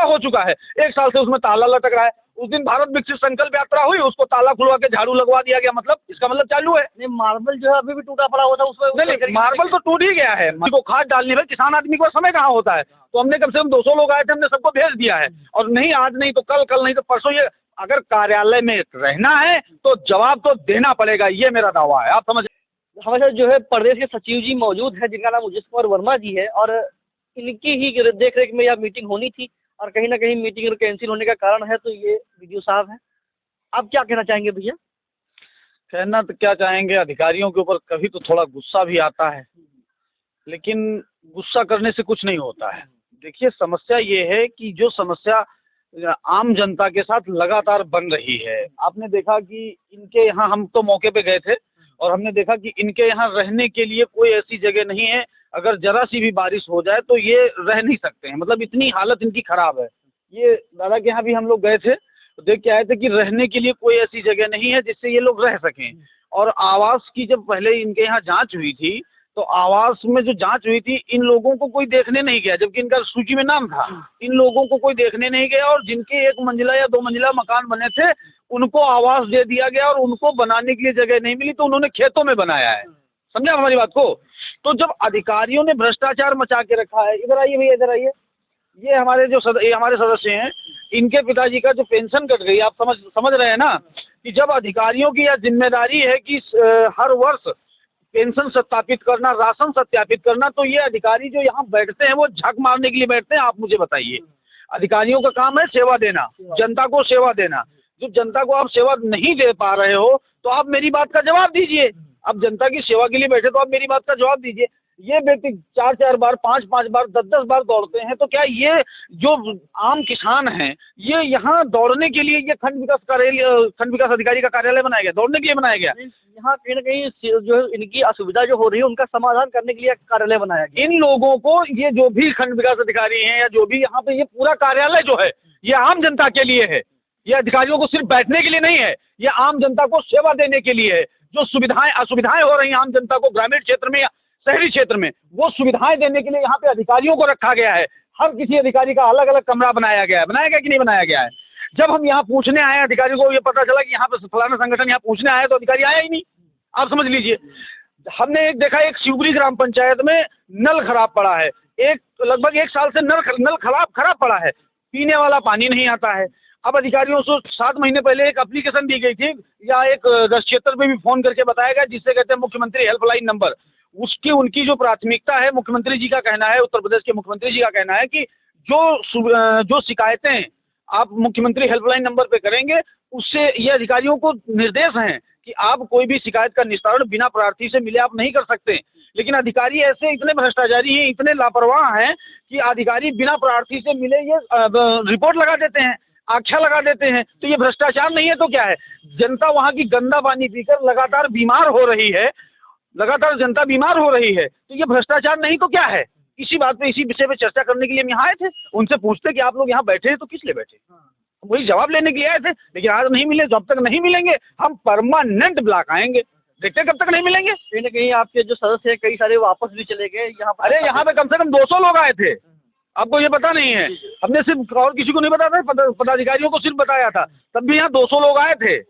पूरा हो चुका है, 1 साल से उसमें ताला लटक रहा है। उस दिन भारत विकसित संकल्प यात्रा हुई, उसको ताला खुलवा के झाड़ू लगवा दिया गया, मतलब इसका मतलब चालू है। नहीं, मार्बल जो है अभी भी टूटा पड़ा होता है उसमें। नहीं, मार्बल तो टूट ही गया है, को खाद डालने में किसान आदमी को समय कहाँ होता है। तो हमने कम से कम 200 लोग आए थे, हमने सबको भेज दिया है। और नहीं आज नहीं तो कल, कल नहीं तो परसों, ये अगर कार्यालय में रहना है तो जवाब तो देना पड़ेगा, ये मेरा दावा है। आप समझ। हमारे साथ जो है प्रदेश के सचिव जी मौजूद है, जिनका नाम उजेश कुमार वर्मा जी है, और इनकी ही देख रेख में यह मीटिंग होनी थी, और कहीं ना कहीं मीटिंग कैंसिल होने का कारण है तो ये वीडियो साहब है। आप क्या कहना चाहेंगे भैया? कहना तो क्या चाहेंगे, अधिकारियों के ऊपर कभी तो थोड़ा गुस्सा भी आता है, लेकिन गुस्सा करने से कुछ नहीं होता है। देखिए, समस्या ये है कि जो समस्या आम जनता के साथ लगातार बन रही है, आपने देखा कि इनके यहाँ, हम तो मौके पे गए थे और हमने देखा कि इनके यहाँ रहने के लिए कोई ऐसी जगह नहीं है। अगर जरा सी भी बारिश हो जाए तो ये रह नहीं सकते हैं, मतलब इतनी हालत इनकी खराब है। ये दादा के यहाँ भी हम लोग गए थे तो देख के आए थे कि रहने के लिए कोई ऐसी जगह नहीं है जिससे ये लोग रह सकें। और आवास की जब पहले इनके यहाँ जांच हुई थी तो आवास में जो जांच हुई थी, इन लोगों को कोई देखने नहीं गया, जबकि इनका सूची में नाम था। इन लोगों को कोई देखने नहीं गया, और जिनके 1 मंजिला या 2 मंजिला मकान बने थे उनको आवास दे दिया गया, और उनको बनाने के लिए जगह नहीं मिली तो उन्होंने खेतों में बनाया है। समझा हमारी बात को? तो जब अधिकारियों ने भ्रष्टाचार मचा के रखा है, इधर आइए भैया, इधर आइए। ये हमारे जो ये हमारे सदस्य हैं, इनके पिताजी का जो पेंशन कट गई, आप समझ रहे हैं ना कि जब अधिकारियों की यह जिम्मेदारी है कि हर वर्ष पेंशन सत्यापित करना, राशन सत्यापित करना, तो ये अधिकारी जो यहाँ बैठते हैं वो झक मारने के लिए बैठते हैं। आप मुझे बताइए, अधिकारियों का काम है सेवा देना, जनता को सेवा देना। जो जनता को आप सेवा नहीं दे पा रहे हो तो आप मेरी बात का जवाब दीजिए। आप जनता की सेवा के लिए बैठे तो आप मेरी बात का जवाब दीजिए। ये व्यक्ति 4-4 बार, 5-5 बार, 10-10 बार दौड़ते हैं, तो क्या ये जो आम किसान हैं, ये यहाँ दौड़ने के लिए ये खंड विकास अधिकारी का कार्यालय बनाया गया, दौड़ने के लिए बनाया गया? यहाँ कहीं ना कहीं जो है इनकी असुविधा जो हो रही है उनका समाधान करने के लिए कार्यालय बनाया गया। इन लोगों को, ये जो भी खंड विकास अधिकारी हैं या जो भी यहाँ पे, ये पूरा कार्यालय जो है ये आम जनता के लिए है। ये अधिकारियों को सिर्फ बैठने के लिए नहीं है, ये आम जनता को सेवा देने के लिए है। जो सुविधाएं असुविधाएं हो रही हैं आम जनता को, ग्रामीण क्षेत्र में या शहरी क्षेत्र में, वो सुविधाएं देने के लिए यहाँ पे अधिकारियों को रखा गया है। हर किसी अधिकारी का अलग अलग कमरा बनाया गया है कि नहीं बनाया गया है? जब हम यहाँ पूछने आए अधिकारियों को, ये पता चला कि यहाँ पे फलाना संगठन यहाँ पूछने आया, तो अधिकारी आया ही नहीं। आप समझ लीजिए। हमने एक देखा, एक शिवपुरी ग्राम पंचायत में नल खराब पड़ा है, लगभग 1 साल से नल खराब पड़ा है, पीने वाला पानी नहीं आता है। अब अधिकारियों से 7 महीने पहले एक एप्लीकेशन दी गई थी, या एक 10 क्षेत्र में भी फोन करके बताया गया, जिससे कहते हैं मुख्यमंत्री हेल्पलाइन नंबर। उनकी जो प्राथमिकता है, मुख्यमंत्री जी का कहना है, उत्तर प्रदेश के मुख्यमंत्री जी का कहना है कि जो शिकायतें आप मुख्यमंत्री हेल्पलाइन नंबर पे करेंगे, उससे ये अधिकारियों को निर्देश हैं कि आप कोई भी शिकायत का निस्तारण बिना प्रार्थी से मिले आप नहीं कर सकते। लेकिन अधिकारी ऐसे इतने भ्रष्टाचारी हैं, इतने लापरवाह हैं कि अधिकारी बिना प्रार्थी से मिले ये रिपोर्ट लगा देते हैं, आख्या लगा देते हैं। तो ये भ्रष्टाचार नहीं है तो क्या है? जनता वहाँ की गंदा पानी पीकर लगातार बीमार हो रही है, लगातार जनता बीमार हो रही है, तो ये भ्रष्टाचार नहीं तो क्या है? इसी बात पे, इसी विषय पे चर्चा करने के लिए हम यहाँ आए थे। उनसे पूछते कि आप लोग यहाँ बैठे हैं तो किस लिए बैठे? वही जवाब लेने के लिए आए थे, लेकिन आज नहीं मिले। जब तक नहीं मिलेंगे हम परमानेंट ब्लॉक आएंगे, देखते कब तक नहीं मिलेंगे। कहीं ना कहीं आपके जो सदस्य हैं कई सारे वापस भी चले गए यहाँ पर। अरे यहाँ पे कम से कम 200 लोग आए थे, आपको ये पता नहीं है? हमने सिर्फ और किसी को नहीं बताया था, पदाधिकारियों को सिर्फ बताया था, तब भी यहाँ 200 लोग आए थे।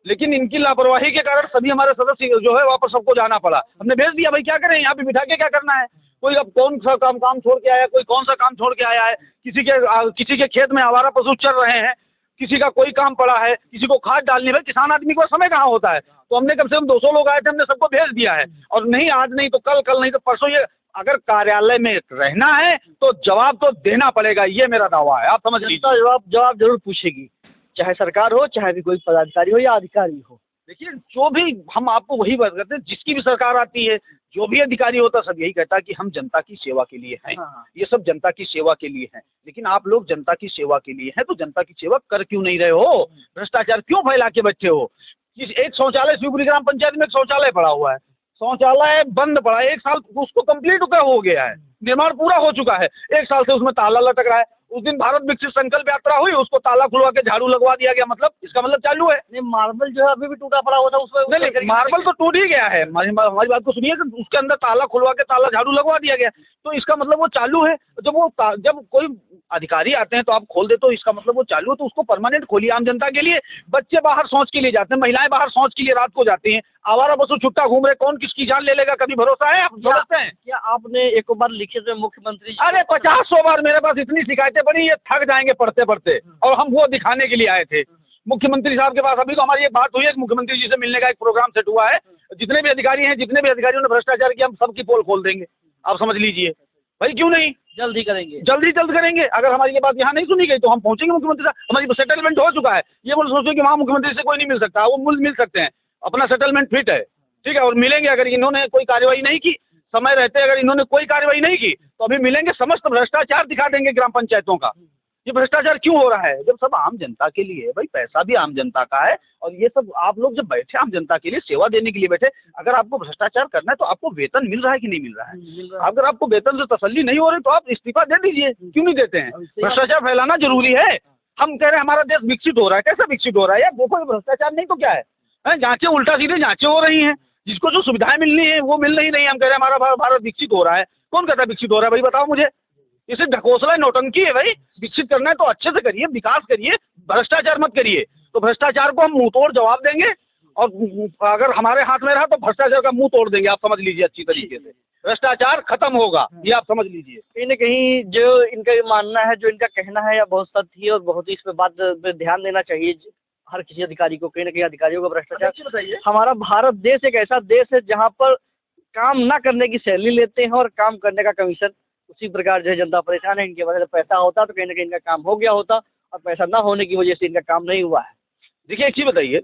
लेकिन इनकी लापरवाही के कारण सभी हमारे सदस्य जो है वापस सबको जाना पड़ा। हमने भेज दिया, भाई क्या करें, यहाँ पे बिठा के क्या करना है? कोई अब कौन सा काम छोड़ के आया है, कोई कौन सा काम छोड़ के आया है। किसी के खेत में आवारा पशु चल रहे हैं, किसी का कोई काम पड़ा है, किसी को खाद डालनी है। किसान आदमी को समय कहाँ होता है? तो हमने कम से कम 200 लोग आए थे, हमने सबको भेज दिया है। और नहीं आज नहीं तो कल, कल नहीं तो परसों, ये अगर कार्यालय में रहना है तो जवाब तो देना पड़ेगा, ये मेरा दावा है। आप समझ लीजिए। जवाब जरूर पूछेगी, चाहे सरकार हो, चाहे भी कोई पदाधिकारी हो या अधिकारी हो। देखिए, जो भी, हम आपको वही बात करते हैं, जिसकी भी सरकार आती है, जो भी अधिकारी होता है, सब यही कहता है कि हम जनता की सेवा के लिए हैं। ये सब जनता की सेवा के लिए हैं। लेकिन आप लोग जनता की सेवा के लिए हैं तो जनता की सेवा कर क्यों नहीं रहे हो? भ्रष्टाचार क्यों फैला के बैठे हो? एक शौचालय शिवपुरी ग्राम पंचायत में एक शौचालय पड़ा हुआ है, शौचालय बंद पड़ा है, 1 साल उसको कंप्लीट हो गया है, निर्माण पूरा हो चुका है, 1 साल से उसमें ताला लटक रहा है। उस दिन भारत विकसित संकल्प यात्रा हुई, उसको ताला खुलवा के झाड़ू लगवा दिया गया, मतलब इसका मतलब चालू है। नहीं, मार्बल जो है अभी भी टूटा पड़ा हुआ था उसमें। नहीं, मार्बल तो टूट ही गया है, हमारी बात को सुनिए, कि उसके अंदर ताला खुलवा के ताला झाड़ू लगवा दिया गया, तो इसका मतलब वो चालू है। जब कोई अधिकारी आते हैं तो आप खोल देते हो, इसका मतलब वो चालू है, तो उसको परमानेंट खोलिए आम जनता के लिए। बच्चे बाहर शौच के लिए जाते हैं, महिलाएं बाहर शौच के लिए रात को जाती हैं, आवारा पशु छुट्टा घूम रहे, कौन किसकी जान ले लेगा, कभी भरोसा है? आप समझते हैं? क्या आपने एक बार लिखित में मुख्यमंत्री जी अरे 50-100 बार मेरे पास इतनी शिकायतें पड़ी, ये थक जाएंगे पढ़ते पढ़ते, और हम वो दिखाने के लिए आए थे मुख्यमंत्री साहब के पास। अभी तो हमारी एक बात हुई है, मुख्यमंत्री जी से मिलने का एक प्रोग्राम सेट हुआ है, जितने भी अधिकारी हैं, जितने भी अधिकारियों ने भ्रष्टाचार किया, हम सबकी पोल खोल देंगे, आप समझ लीजिए भाई। क्यों नहीं, जल्द ही करेंगे, जल्द करेंगे। अगर हमारी ये बात यहाँ नहीं सुनी गई तो हम पहुंचेंगे मुख्यमंत्री साहब, हमारी सेटलमेंट हो चुका है। ये बोल सोचो कि वहाँ मुख्यमंत्री से कोई नहीं मिल सकता, वो मिल सकते हैं, अपना सेटलमेंट फिट है, ठीक है, और मिलेंगे। अगर इन्होंने कोई कार्रवाई नहीं की समय रहते, अगर इन्होंने कोई कार्रवाई नहीं की, तो अभी मिलेंगे, समस्त भ्रष्टाचार दिखा देंगे ग्राम पंचायतों का। ये भ्रष्टाचार क्यों हो रहा है? जब सब आम जनता के लिए है भाई, पैसा भी आम जनता का है, और ये सब आप लोग जब बैठे आम जनता के लिए सेवा देने के लिए बैठे, अगर आपको भ्रष्टाचार करना है तो आपको वेतन मिल रहा है कि नहीं मिल रहा है? अगर आपको वेतन से तसल्ली नहीं हो रही तो आप इस्तीफा दे दीजिए, क्यों नहीं देते हैं? भ्रष्टाचार फैलाना जरूरी है। हम कह रहे हैं हमारा देश विकसित हो रहा है, कैसा विकसित हो रहा है यार? देखो, भ्रष्टाचार नहीं तो क्या है, जांचें उल्टा सीधे जांचें हो रही हैं, जिसको जो सुविधाएं मिलनी है वो मिल नहीं रही। हम कह रहे हैं हमारा भारत विकसित हो रहा है, कौन कहता है विकसित हो रहा है? भाई बताओ मुझे, इसे ढकोसला नौटंकी है भाई। विकसित करना है तो अच्छे से करिए, विकास करिए, भ्रष्टाचार मत करिए। तो भ्रष्टाचार को हम मुंह तोड़ जवाब देंगे, और अगर हमारे हाथ में रहा तो भ्रष्टाचार का मुंह तोड़ देंगे, आप समझ लीजिए अच्छी तरीके से। भ्रष्टाचार खत्म होगा, ये आप समझ लीजिए। कहीं न कहीं जो इनका ये मानना है, जो इनका कहना है, या बहुत सत्य है, और बहुत ही इस पे बात पे ध्यान देना चाहिए हर किसी अधिकारी को। कहीं न कहीं अधिकारियों का भ्रष्टाचार। बताइए, हमारा भारत देश एक ऐसा देश है जहाँ पर काम ना करने की सैलरी लेते हैं और काम करने का कमीशन। उसी प्रकार जो है जनता परेशान है, इनके वजह से पैसा होता तो कहीं न कहीं इनका काम हो गया होता, और पैसा ना होने की वजह से इनका काम नहीं हुआ है। देखिए एक चीज़ बताइए,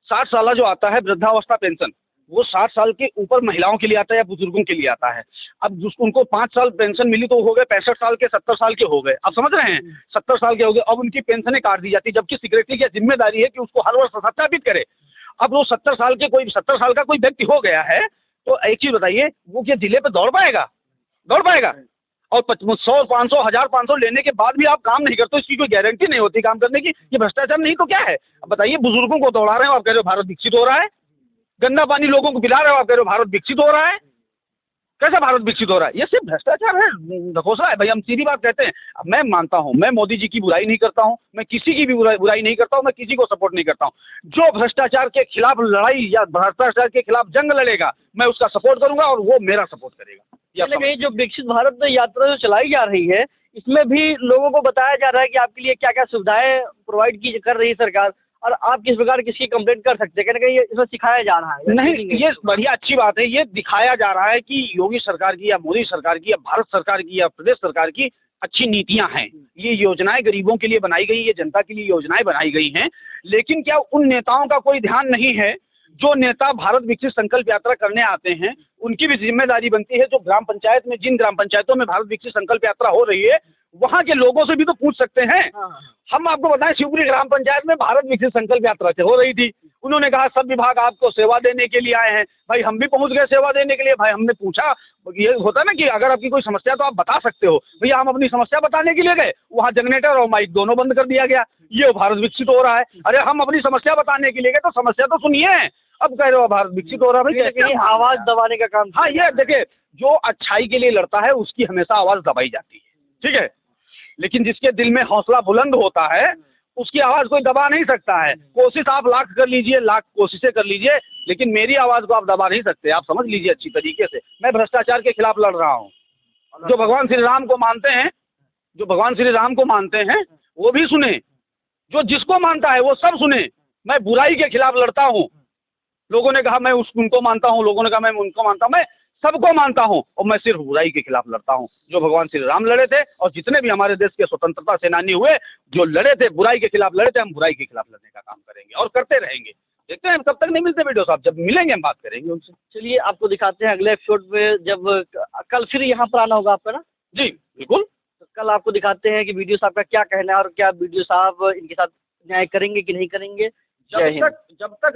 60 साल जो आता है वृद्धावस्था पेंशन, वो 60 साल के ऊपर महिलाओं के लिए आता है या बुजुर्गों के लिए आता है? अब उनको 5 साल पेंशन मिली तो हो गए 65 साल के, 70 साल के हो गए, आप समझ रहे हैं? 70 साल के हो गए, अब उनकी पेंशनें काट दी जाती, जबकि सेक्रेटरी की जिम्मेदारी है कि उसको हर वर्ष सत्यापित करे। अब वो 70 साल का कोई व्यक्ति हो गया है, तो एक चीज़ बताइए, वो क्या जिले पे दौड़ पाएगा? और 100, 500, 1000, 500 लेने के बाद भी आप काम नहीं करते, इसकी कोई गारंटी नहीं होती काम करने की। ये भ्रष्टाचार नहीं तो क्या है? अब बताइए, बुजुर्गों को दौड़ा रहे हो, आप कह रहे हो भारत विकसित हो रहा है। गंदा पानी लोगों को पिला रहे हो, आप कह रहे हो भारत विकसित हो रहा है। कैसा भारत विकसित हो रहा है? ये सिर्फ भ्रष्टाचार है, ढकोसला है भाई। हम सीधी बात कहते हैं। अब मैं मानता हूँ, मैं मोदी जी की बुराई नहीं करता हूँ, मैं किसी की भी बुराई नहीं करता हूँ, मैं किसी को सपोर्ट नहीं करता हूँ। जो भ्रष्टाचार के खिलाफ लड़ाई या भ्रष्टाचार के खिलाफ जंग लड़ेगा, मैं उसका सपोर्ट करूंगा और वो मेरा सपोर्ट करेगा। कहीं जो विकसित भारत यात्रा जो चलाई जा रही है, इसमें भी लोगों को बताया जा रहा है कि आपके लिए क्या क्या सुविधाएं प्रोवाइड की कर रही है सरकार, और आप किस प्रकार किसकी कंप्लेंट कर सकते हैं। कहीं न कहीं इसमें सिखाया जा रहा है। नहीं, ये बढ़िया अच्छी बात है। ये दिखाया जा रहा है कि योगी सरकार की या मोदी सरकार की या भारत सरकार की या प्रदेश सरकार की अच्छी नीतियां हैं। ये योजनाएं गरीबों के लिए बनाई गई, ये जनता के लिए योजनाएं बनाई गई हैं। लेकिन क्या उन नेताओं का कोई ध्यान नहीं है? जो नेता भारत विकसित संकल्प यात्रा करने आते हैं, उनकी भी जिम्मेदारी बनती है, जो ग्राम पंचायत में, जिन ग्राम पंचायतों में भारत विकसित संकल्प यात्रा हो रही है, वहाँ के लोगों से भी तो पूछ सकते हैं। हम आपको बताएं, शिवपुरी ग्राम पंचायत में भारत विकसित संकल्प यात्रा हो रही थी। उन्होंने कहा सब विभाग आपको सेवा देने के लिए आए हैं। भाई हम भी पहुंच गए सेवा देने के लिए। भाई हमने पूछा, ये होता ना कि अगर आपकी कोई समस्या तो आप बता सकते हो। भैया हम अपनी समस्या बताने के लिए गए, वहाँ जनरेटर और माइक दोनों बंद कर दिया गया। ये भारत विकसित हो रहा है। अरे हम अपनी समस्या बताने के लिए गए तो समस्या तो सुनिए। अब कह रहे हो भारत विकसित हो रहा है। भाई कहीं आवाज दबाने का काम। हाँ, ये देखिए, जो अच्छाई के लिए लड़ता है उसकी हमेशा आवाज दबाई जाती है, ठीक है। लेकिन जिसके दिल में हौसला बुलंद होता है, उसकी आवाज कोई दबा नहीं सकता है। कोशिश आप लाख कर लीजिए, लाख कोशिशें कर लीजिए, लेकिन मेरी आवाज को आप दबा नहीं सकते। आप समझ लीजिए अच्छी तरीके से, मैं भ्रष्टाचार के खिलाफ लड़ रहा हूँ। जो भगवान श्री राम को मानते हैं, वो भी सुने, जो जिसको मानता है वो सब सुने। मैं बुराई के खिलाफ लड़ता हूँ। लोगों ने कहा मैं उनको मानता हूँ, लोगों ने कहा मैं उनको मानता हूँ, मैं सबको मानता हूँ, और मैं सिर्फ बुराई के खिलाफ लड़ता हूँ। जो भगवान श्री राम लड़े थे और जितने भी हमारे देश के स्वतंत्रता सेनानी हुए, जो लड़े थे, बुराई के खिलाफ लड़े थे, हम बुराई के खिलाफ लड़ने का काम करेंगे और करते रहेंगे। देखते हैं कब तक नहीं मिलते वीडियो साहब, जब मिलेंगे हम बात करेंगे उनसे। चलिए आपको दिखाते हैं अगले एपिसोड में, जब कल फिर यहाँ पर आना होगा आपका ना? जी बिल्कुल। तो कल आपको दिखाते हैं कि वीडियो साहब का क्या कहना है, और क्या वीडियो साहब इनके साथ न्याय करेंगे कि नहीं करेंगे। जब तक